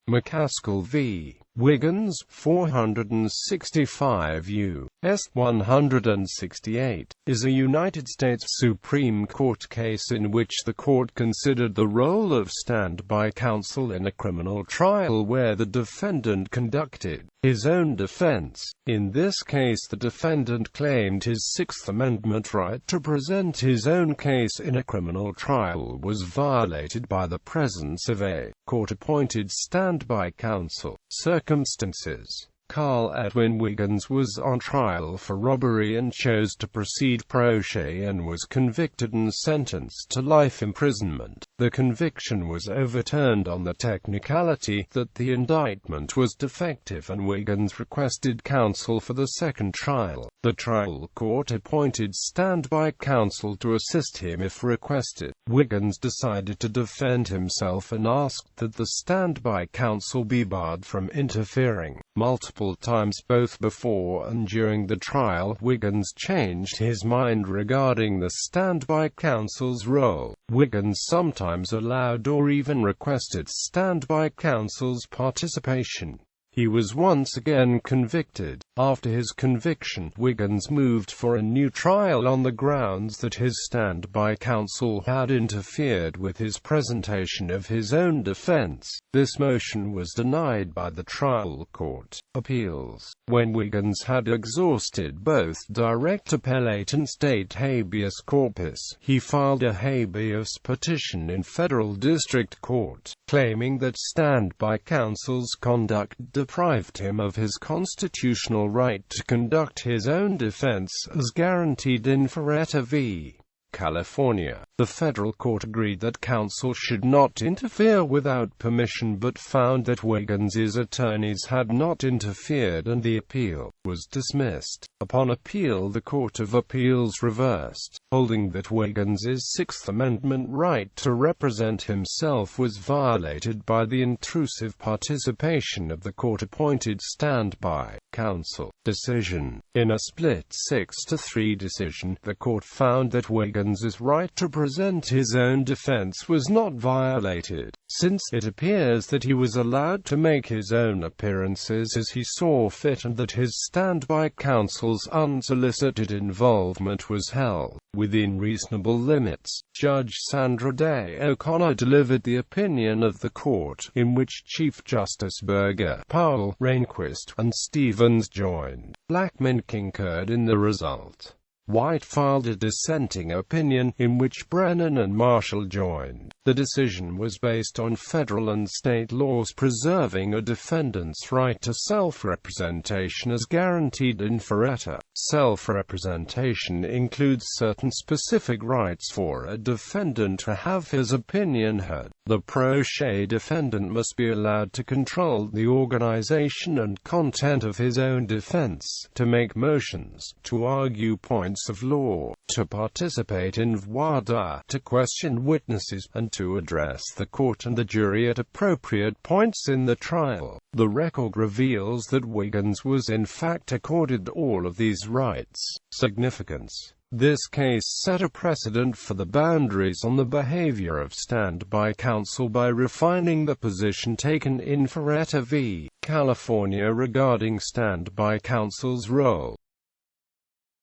McKaskle v. Wiggins, 465 U.S. 168, is a United States Supreme Court case in which the court considered the role of standby counsel in a criminal trial where the defendant conducted his own defense. In this case, the defendant claimed his Sixth Amendment right to present his own case in a criminal trial was violated by the presence of a court-appointed standby counsel. Circumstances: Carl Edwin Wiggins was on trial for robbery and chose to proceed pro se and was convicted and sentenced to life imprisonment. The conviction was overturned on the technicality that the indictment was defective, and Wiggins requested counsel for the second trial. The trial court appointed standby counsel to assist him if requested. Wiggins decided to defend himself and asked that the standby counsel be barred from interfering. Multiple times both before and during the trial, Wiggins changed his mind regarding the standby counsel's role. Wiggins sometimes allowed or even requested standby counsel's participation. He was once again convicted. After his conviction, Wiggins moved for a new trial on the grounds that his standby counsel had interfered with his presentation of his own defense. This motion was denied by the trial court. Appeals: when Wiggins had exhausted both direct appellate and state habeas corpus, he filed a habeas petition in federal district court, claiming that standby counsel's conduct deprived him of his constitutional right to conduct his own defense as guaranteed in Ferretta v. California. The federal court agreed that counsel should not interfere without permission, but found that Wiggins's attorneys had not interfered, and the appeal was dismissed. Upon appeal, the Court of Appeals reversed, holding that Wiggins's Sixth Amendment right to represent himself was violated by the intrusive participation of the court-appointed standby counsel. Decision: in a split 6-3 decision, the court found that Wiggins's right to present his own defense was not violated, since it appears that he was allowed to make his own appearances as he saw fit, and that his standby counsel's unsolicited involvement was held within reasonable limits. Judge Sandra Day O'Connor delivered the opinion of the court, in which Chief Justice Berger, Powell, Rehnquist, and Stevens joined. Blackmun concurred in the result. White filed a dissenting opinion, in which Brennan and Marshall joined. The decision was based on federal and state laws preserving a defendant's right to self-representation as guaranteed in Ferretta. Self-representation includes certain specific rights for a defendant to have his opinion heard. The pro se defendant must be allowed to control the organization and content of his own defense, to make motions, to argue points of law, to participate in voir dire, to question witnesses, and to address the court and the jury at appropriate points in the trial. The record reveals that Wiggins was in fact accorded all of these rights. Significance: this case set a precedent for the boundaries on the behavior of standby counsel by refining the position taken in Ferretta v. California regarding standby counsel's role.